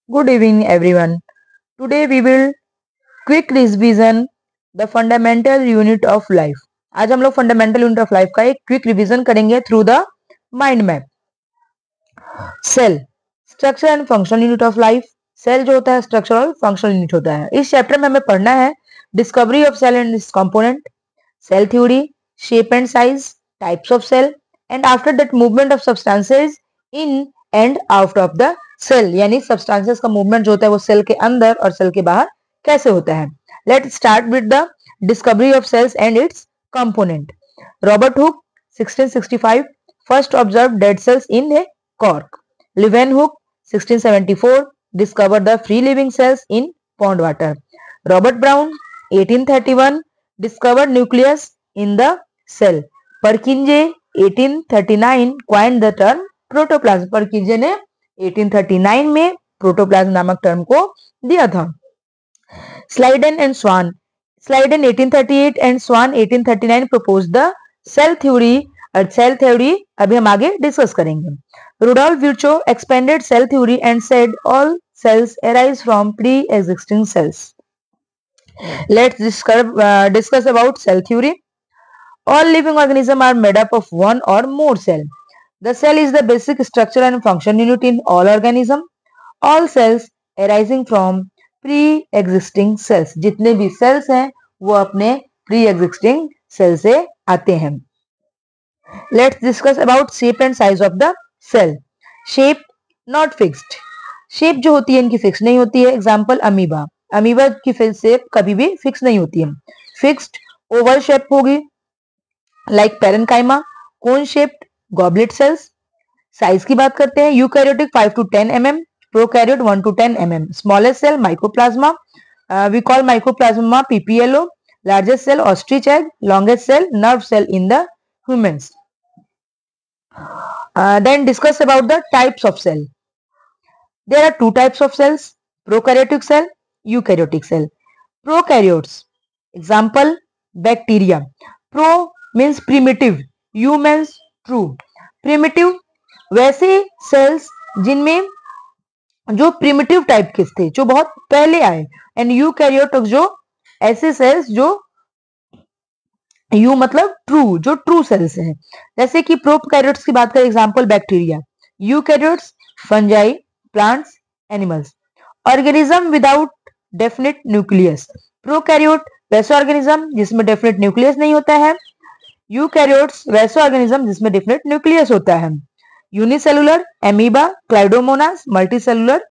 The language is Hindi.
Good evening everyone. Today we will quick revision the fundamental unit of life. आज हम लोग फंडामेंटल यूनिट ऑफ लाइफ का एक क्विक रिवीजन करेंगे through the mind map. Cell, structure and functional unit of life. Cell जो होता है स्ट्रक्चर और फंक्शनल यूनिट होता है. इस चैप्टर में हमें पढ़ना है discovery of cell and its component, cell theory, shape and size, types of cell and after that movement of substances in and out of the cell. यानी सब्सटेंसेस का मूवमेंट जो होता है वो सेल के अंदर और सेल के बाहर कैसे होता है. Let's start with the discovery of cells and its component. Robert Hooke 1665 first observed dead cells in a cork. Leeuwenhoek 1674 discovered the free living cells in pond water. Robert Brown 1831 discovered nucleus in the cell. Purkinje 1839 coined the term protoplasm. Purkinje ने 1839 में प्रोटोप्लाज्म नामक टर्म को दिया था. Slayden and Swan. Slayden 1838 and Swan 1839 proposed the cell theory. और सेल थ्योरी अभी हम आगे डिस्कस करेंगे. Rudolf Virchow expanded cell theory and said all cells arise from pre existing cells. Let's discuss about cell theory. All living organism are made up of one or more cell. The cell is the basic structure and function unit in all organism. All cells arising from pre existing cells. जितने भी सेल्स हैं वो अपने प्री एग्जिस्टिंग सेल से आते हैं. Let's discuss about shape and size of the cell. Shape not fixed. Shape जो होती है इनकी फिक्स नहीं होती है. Example amoeba. अमीबा की शेप कभी भी फिक्स नहीं होती है. फिक्स्ड ओवल शेप होगी like parenchyma. Cone shaped goblet cells. Size की बात करते हैं. Eukaryotic 5 to 10 mm, prokaryote 1 to 10 mm. Smallest cell mycoplasma. We call mycoplasma PPLO. Largest cell ostrich egg. Longest cell nerve cell in the humans. Then discuss about the types of cell. There are two types of cells: prokaryotic cell, eukaryotic cell. Prokaryotes, example bacteria. Pro means primitive, U means true. Primitive वैसे cells जिनमें जो primitive टाइप के थे, जो बहुत पहले आए. एंड यूकैरियोटिक जो ऐसे cells जो यू मतलब ट्रू, जो ट्रू सेल्स हैं. जैसे कि प्रोकैरियोट्स की बात करें, example bacteria. Eukaryotes fungi, plants, animals. Organism without definite nucleus. Prokaryote वैसे ऑर्गेनिज्म जिसमें डेफिनेट न्यूक्लियस नहीं होता है. यूकैरियोट्स वैसे ऑर्गेनिज्म जिसमें डेफिनेट न्यूक्लियस होता है. Unicellular, amoeba, क्लाइडोमोनास. मल्टीसेलुलर,